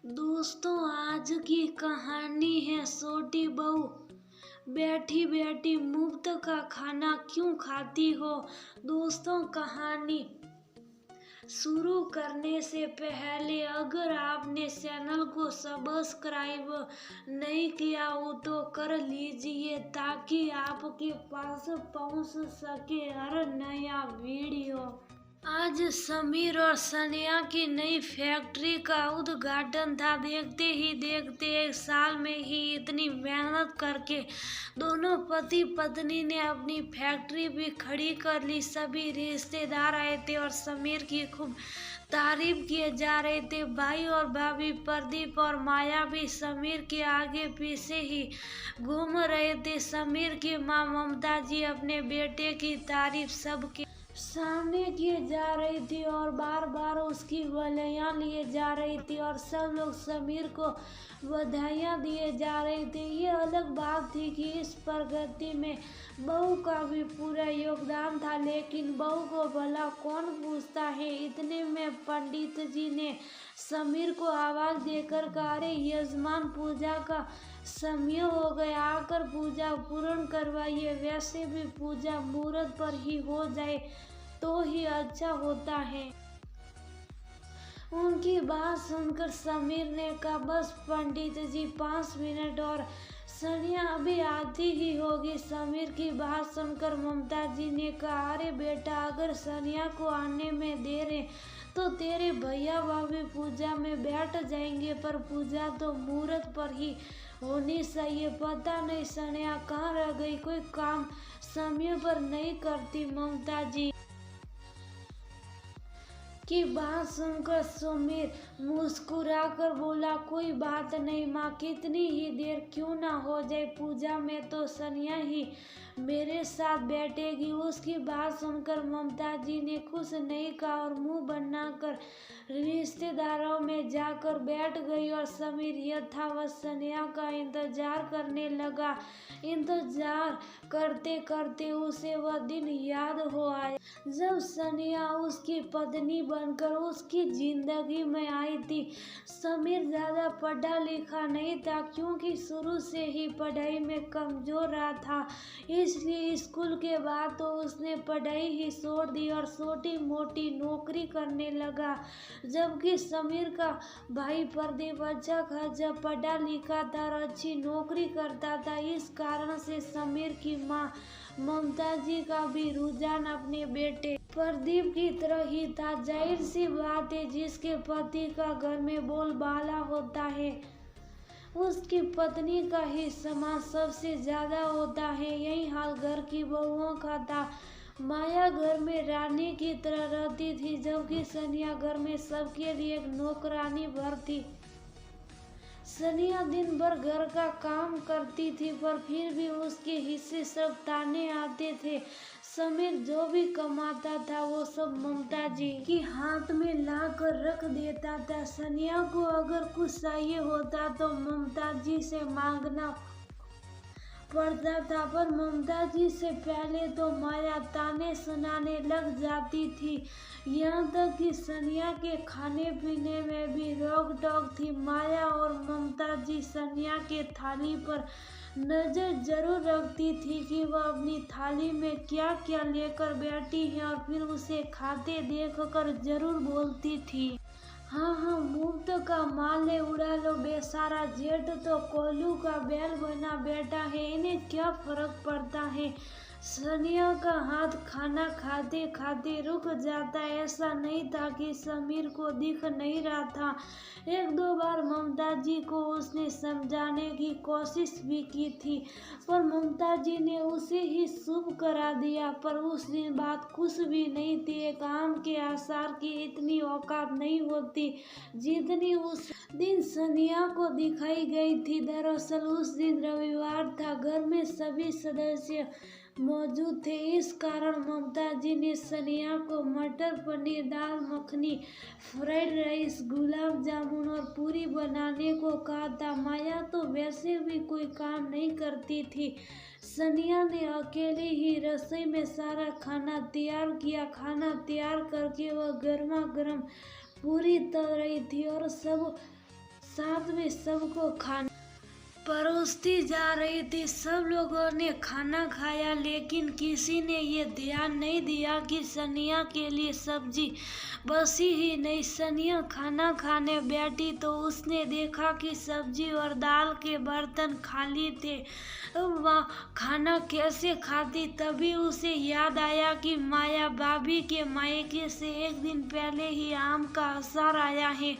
दोस्तों, आज की कहानी है छोटी बहू। बैठी बैठी मुफ्त का खाना क्यों खाती हो। दोस्तों, कहानी शुरू करने से पहले अगर आपने चैनल को सब्सक्राइब नहीं किया हो तो कर लीजिए ताकि आपके पास पहुंच सके हर नया वीडियो। आज समीर और सनिया की नई फैक्ट्री का उद्घाटन था। देखते ही देखते एक साल में ही इतनी मेहनत करके दोनों पति पत्नी ने अपनी फैक्ट्री भी खड़ी कर ली। सभी रिश्तेदार आए थे और समीर की खूब तारीफ किए जा रहे थे। भाई और भाभी प्रदीप और माया भी समीर के आगे पीछे ही घूम रहे थे। समीर की माँ ममता जी अपने बेटे की तारीफ सबके सामने किए जा रही थी और बार बार उसकी बधाइयाँ लिए जा रही थी और सब लोग समीर को बधाइयाँ दिए जा रहे थे। ये अलग बात थी कि इस प्रगति में बहू का भी पूरा योगदान था, लेकिन बहू को भला कौन पूछता है। इतने में पंडित जी ने समीर को आवाज देकर कहा, अरे यजमान, पूजा का समय हो गया, आकर पूजा पूर्ण करवाइए। वैसे भी पूजा मुहूर्त पर ही हो जाए तो ही अच्छा होता है। उनकी बात सुनकर समीर ने कहा, बस पंडित जी 5 मिनट और सनिया अभी आती ही होगी। समीर की बात सुनकर ममता जी ने कहा, अरे बेटा, अगर सनिया को आने में देर है तो तेरे भैया भाभी पूजा में बैठ जाएंगे, पर पूजा तो मुहूर्त पर ही होनी चाहिए। पता नहीं सनिया कहाँ रह गई, कोई काम समय पर नहीं करती। ममता जी की बात सुनकर समीर मुस्कुराकर बोला, कोई बात नहीं माँ, कितनी ही देर क्यों ना हो जाए, पूजा में तो सनिया ही मेरे साथ बैठेगी। उसकी बात सुनकर ममता जी ने कुछ नहीं कहा और मुंह बनाकर रिश्तेदारों में जाकर बैठ गई और समीर यथावत सनिया का इंतजार करने लगा। इंतजार करते करते उसे वह दिन याद हो आया जब सनिया उसकी पत्नी बनकर उसकी जिंदगी में आई थी। समीर ज्यादा पढ़ा लिखा नहीं था क्योंकि शुरू से ही पढ़ाई में कमजोर रहा था, इसलिए स्कूल के बाद तो उसने पढ़ाई ही छोड़ दी और छोटी मोटी नौकरी करने लगा। जबकि समीर का भाई प्रदीप अच्छा खासा पढ़ा लिखा था और अच्छी नौकरी करता था। इस कारण से समीर की माँ ममता जी का भी रुझान अपने बेटे प्रदीप की तरह ही था। जाहिर सी बात है, जिसके पति का घर में बोलबाला होता है उसकी पत्नी का ही सम्मान सबसे ज्यादा होता है। यही हाल घर की बहुओं का था। माया घर में रानी की तरह रहती थी, जबकि सनिया घर में सबके लिए एक नौकरानी भर थी। सनिया दिन भर घर का काम करती थी, पर फिर भी उसके हिस्से सब ताने आते थे। समीर जो भी कमाता था वो सब ममता जी के हाथ में ला कर रख देता था। सनिया को अगर कुछ चाहिए होता तो ममता जी से मांगना पड़ता था, पर ममता जी से पहले तो माया ताने सुनाने लग जाती थी। यहाँ तक कि सनिया के खाने पीने में भी रोक टोक थी। माया और ममता जी सनिया के थाली पर नजर जरूर रखती थी कि वह अपनी थाली में क्या क्या लेकर बैठी है और फिर उसे खाते देखकर जरूर बोलती थी, हाँ हाँ, मुफ्त का माल है, उड़ा लो। बेचारा जेठ तो कोल्हू का बैल बना बैठा है, इन्हें क्या फर्क पड़ता है। सनिया का हाथ खाना खाते खाते रुक जाता। ऐसा नहीं था कि समीर को दिख नहीं रहा था। एक दो बार ममता जी को उसने समझाने की कोशिश भी की थी, पर ममता जी ने उसे ही चुप करा दिया। पर उस दिन बात कुछ भी नहीं थी। एक आम के आसार की इतनी औकात नहीं होती जितनी उस दिन सनिया को दिखाई गई थी। दरअसल उस दिन रविवार था, घर में सभी सदस्य मौजूद थे। इस कारण ममता जी ने सनिया को मटर पनीर, दाल मखनी, फ्राइड राइस, गुलाब जामुन और पूरी बनाने को कहा था। माया तो वैसे भी कोई काम नहीं करती थी। सनिया ने अकेले ही रसोई में सारा खाना तैयार किया। खाना तैयार करके वह गर्मा गर्म पूरी तल रही थी और सब साथ में सबको खाना परोसती जा रही थी। सब लोगों ने खाना खाया, लेकिन किसी ने ये ध्यान नहीं दिया कि सनिया के लिए सब्जी बसी ही नहीं। सनिया खाना खाने बैठी तो उसने देखा कि सब्जी और दाल के बर्तन खाली थे। अब वह खाना कैसे खाती? तभी उसे याद आया कि माया भाभी के मायके से एक दिन पहले ही आम का अचार आया है।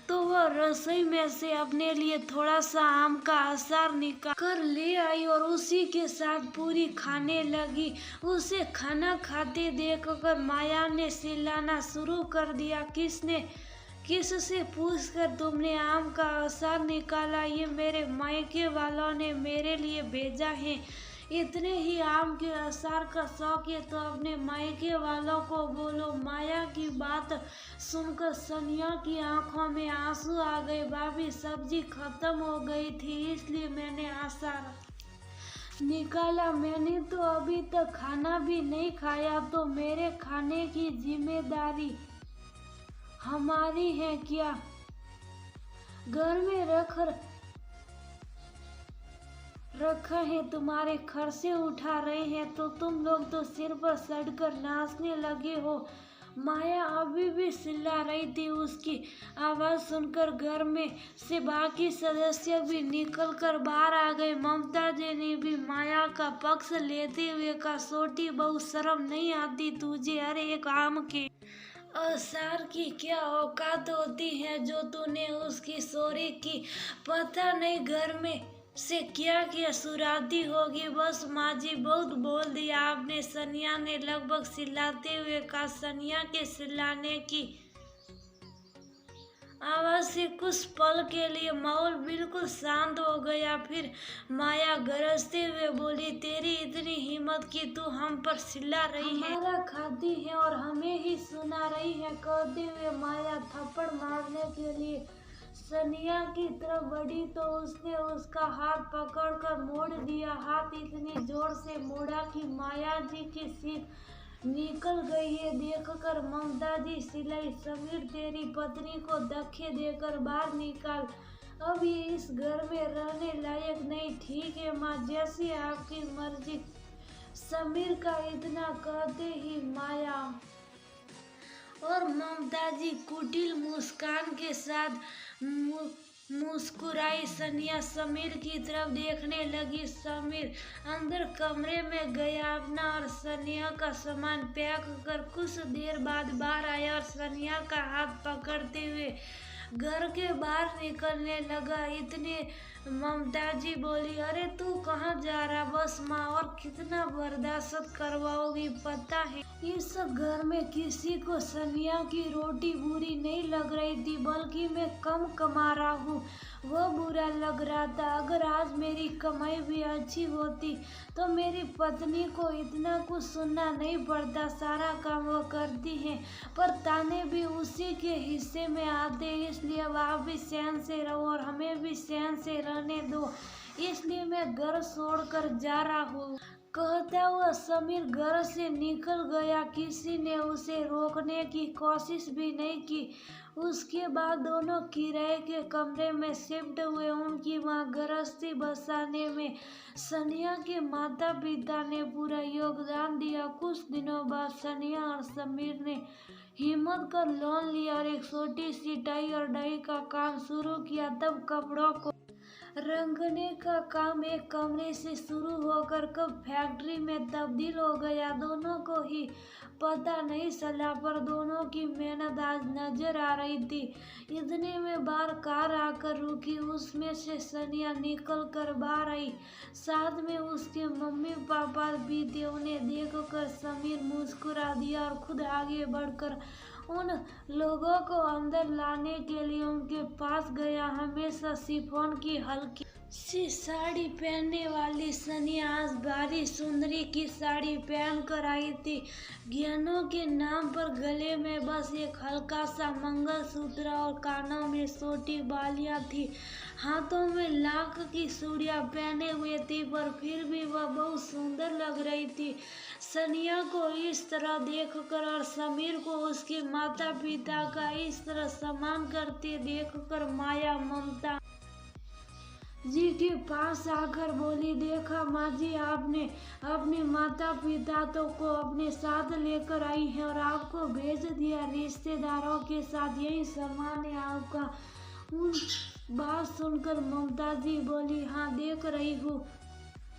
तो वह रसोई में से अपने लिए थोड़ा सा आम का अचार निकाल कर ले आई और उसी के साथ पूरी खाने लगी। उसे खाना खाते देखकर माया ने चिल्लाना शुरू कर दिया, किससे पूछकर तुमने आम का अचार निकाला? ये मेरे मायके वालों ने मेरे लिए भेजा है। इतने ही आम के अचार का शौक है तो अपने मायके वालों को बोलो। माया की बात सुनकर सनिया की आंखों में आंसू आ गए। भाभी, सब्जी खत्म हो गई थी, इसलिए मैंने अचार निकाला। मैंने तो अभी तक खाना भी नहीं खाया, तो मेरे खाने की जिम्मेदारी हमारी है क्या? घर में रखा है, तुम्हारे खर्चे उठा रहे हैं, तो तुम लोग तो सिर पर चढ़कर नाचने लगे हो। माया अभी भी चिल्ला रही थी। उसकी आवाज सुनकर घर में से बाकी सदस्य भी निकल कर बाहर आ गए। ममता जी ने भी माया का पक्ष लेते हुए कहा, छोटी बहू, शर्म नहीं आती तुझे? अरे एक आम के अचार की क्या औकात होती है जो तूने उसकी चोरी की? पता नहीं घर में से क्या क्या सुराती होगी। बस माँ जी, बहुत बोल दिया आपने, सनिया ने लगभग चिल्लाते हुए कहा। सनिया के चिल्लाने की आवाज से कुछ पल के लिए माहौल बिल्कुल शांत हो गया। फिर माया गरजते हुए बोली, तेरी इतनी हिम्मत कि तू हम पर चिल्ला रही है? हमारा खाती है और हमें ही सुना रही है। कहते हुए माया थप्पड़ मारने के लिए सनिया की तरफ बढ़ी तो उसने उसका हाथ पकड़कर मोड़ दिया। हाथ इतनी जोर से मोड़ा कि माया जी की सीख निकल गई है। देखकर ममता जी चिल्लाई, समीर, तेरी पत्नी को धक्के देकर बाहर निकाल, अब ये इस घर में रहने लायक नहीं। ठीक है माँ, जैसी आपकी मर्जी। समीर का इतना कहते ही माया और ममता जी कुटिल मुस्कान के साथ मुस्कुराई। सनिया समीर की तरफ देखने लगी। समीर अंदर कमरे में गया अपना और सनिया का सामान पैक कर कुछ देर बाद बाहर आया और सनिया का हाथ पकड़ते हुए घर के बाहर निकलने लगा। इतने ममता जी बोली, अरे तू कहाँ जा रहा? बस माँ, और कितना बर्दाश्त करवाओगी? पता है इस घर में किसी को सनिया की रोटी बुरी नहीं लग रही थी, बल्कि मैं कम कमा रहा हूँ वो बुरा लग रहा था। अगर आज मेरी कमाई भी अच्छी होती तो मेरी पत्नी को इतना कुछ सुनना नहीं पड़ता। सारा काम वो करती है, पर ताने भी उसी के हिस्से में आते। इसलिए अब आप भी चैन से रहो और हमें भी चैन से रहने दो, इसलिए मैं घर छोड़कर जा रहा हूँ। कहता हुआ समीर घर से निकल गया। किसी ने उसे रोकने की कोशिश भी नहीं की। उसके बाद दोनों किराए के कमरे में शिफ्ट हुए। उनकी वहाँ गृहस्थी बसाने में सनिया के माता पिता ने पूरा योगदान दिया। कुछ दिनों बाद सनिया और समीर ने हिम्मत कर लोन लिया और एक छोटी सी टाई और डाई का काम शुरू किया। तब कपड़ों को रंगने का काम एक कमरे से शुरू होकर कब फैक्ट्री में तब्दील हो गया, दोनों को ही पता नहीं चला, पर दोनों की मेहनत आज नजर आ रही थी। इतने में बाहर कार आकर रुकी। उसमें से सनिया निकल कर बाहर आई, साथ में उसके मम्मी पापा भी थे। उन्हें देखकर समीर मुस्कुरा दिया और खुद आगे बढ़कर उन लोगों को अंदर लाने के लिए उनके पास गया। हमेशा शिफॉन की हल्की सी साड़ी पहनने वाली सनिया आज भारी सुंदरी की साड़ी पहन कर आई थी। गहनों के नाम पर गले में बस एक हल्का सा मंगलसूत्र और कानों में छोटी बालियां थी। हाथों में लाख की चूड़ियां पहने हुए थी, पर फिर भी वह बहुत सुंदर लग रही थी। सनिया को इस तरह देखकर और समीर को उसके माँ माता पिता का इस तरह सम्मान करते देखकर माया ममता जी के पास आकर बोली, देखा माँ जी, आपने अपने माता पिता तो को अपने साथ लेकर आई है और आपको भेज दिया रिश्तेदारों के साथ, यही सम्मान है आपका। उन बात सुनकर ममता जी बोली, हाँ देख रही हूँ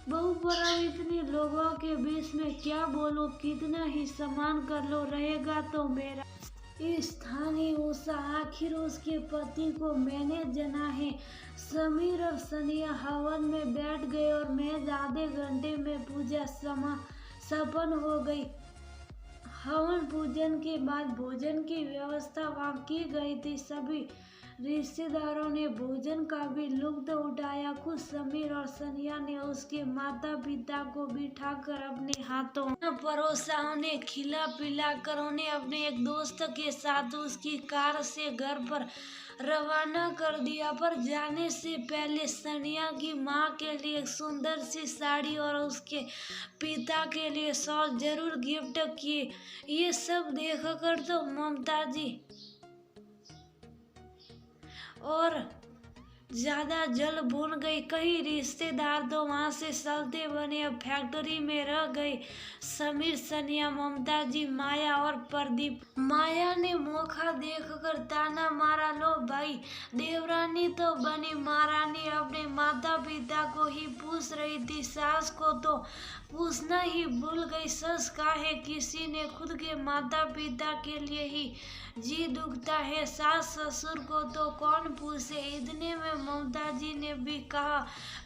बहू, पर अब इतने लोगों के बीच में क्या बोलूं, कितना ही सम्मान कर लो, रहेगा तो मेरा स्थानीय उषा, आखिर उसके पति को मैंने जना है। समीर और सनिया हवन में बैठ गए और महज आधे घंटे में पूजा संपन्न हो गई। हवन पूजन के बाद भोजन की व्यवस्था वहाँ की गई थी। सभी रिश्तेदारों ने भोजन का भी लुत्फ उठाया। खुद समीर और सनिया ने उसके माता पिता को बिठाकर अपने हाथों परोसा, उन्हें खिला पिला कर उन्हें अपने एक दोस्त के साथ उसकी कार से घर पर रवाना कर दिया। पर जाने से पहले सनिया की माँ के लिए एक सुंदर सी साड़ी और उसके पिता के लिए शॉल जरूर गिफ्ट किए। ये सब देखकर तो ममता जी और ज्यादा जल भून गई। कई रिश्तेदार तो वहां से चलते बने, अब फैक्ट्री में रह गए समीर, सनिया, ममता जी, माया और प्रदीप। माया ने मौका देखकर ताना मारा, लो भाई, देवरानी तो बनी महारानी अपने माता पिता को ही पूछ रही थी, सास को तो पूछना ही भूल गई। सच काहे किसी ने खुद के माता पिता के लिए ही जी दुखता है, सास ससुर को तो कौन पूछे। इतने में ममता जी ने भी कहा,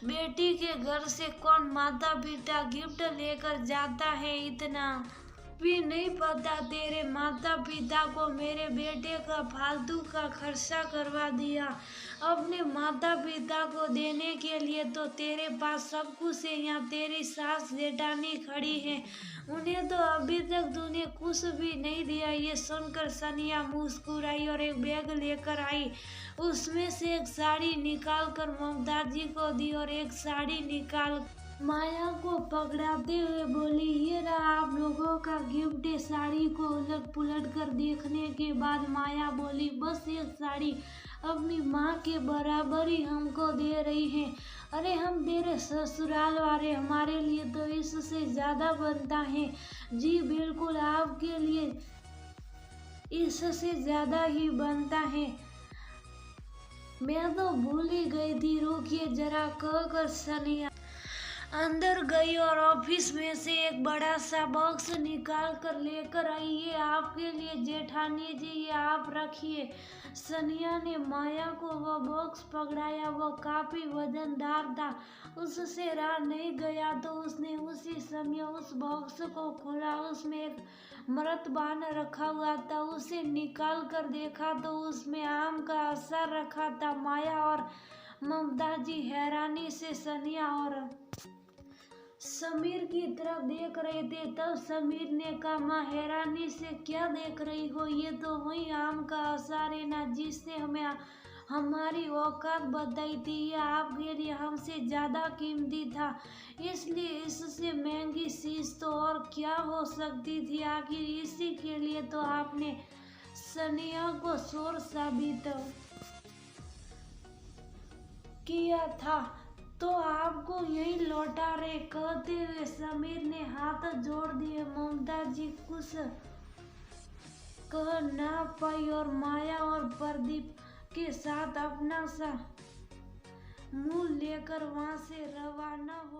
बेटी के घर से कौन माता पिता गिफ्ट लेकर जाता है, इतना भी नहीं पता तेरे माता पिता को मेरे बेटे का फालतू का खर्चा करवा दिया। अपने माता पिता को देने के लिए तो तेरे पास सब कुछ है, यहाँ तेरी सास जेठानी खड़ी है, उन्हें तो अभी तक तूने कुछ भी नहीं दिया। ये सुनकर सनिया मुस्कुराई और एक बैग लेकर आई। उसमें से एक साड़ी निकाल कर ममता जी को दी और एक साड़ी निकाल माया को पकड़ाते हुए बोली, ये रहा आप लोगों का गिफ्ट। साड़ी को उलट पुलट कर देखने के बाद माया बोली, बस एक साड़ी अपनी माँ के बराबर ही हमको दे रही है। अरे हम तेरे ससुराल वाले, हमारे लिए तो इससे ज्यादा बनता है। जी बिल्कुल, आपके लिए इससे ज्यादा ही बनता है। मैं तो भूल ही गई थी, रुकिए जरा, कहकर सनिया अंदर गई और ऑफिस में से एक बड़ा सा बॉक्स निकाल कर लेकर आई। ये आपके लिए जेठानी जी, ये आप रखिए। सनिया ने माया को वो बॉक्स पकड़ाया। वो काफी वजनदार था, उससे रहा नहीं गया तो उसने उसी समय उस बॉक्स को खोला। उसमें एक मर्तबान रखा हुआ था, उसे निकाल कर देखा तो उसमें आम का अचार रखा था। माया और ममता जी हैरानी से सनिया और समीर की तरफ देख रहे थे। तब समीर ने कहा, माँ हैरानी से क्या देख रही हो, ये तो वही आम का अचार है ना जिससे हमें हमारी औकात बताई थी। यह आपके लिए हमसे ज्यादा कीमती था, इसलिए इससे महंगी चीज तो और क्या हो सकती थी। आखिर इसी के लिए तो आपने सनिया को चोर साबित किया था, तो आपको यही लौटा रहे। कहते हुए समीर ने हाथ जोड़ दिए। ममता जी कुछ कह ना पाई और माया और प्रदीप के साथ अपना सा मुंह लेकर वहां से रवाना हो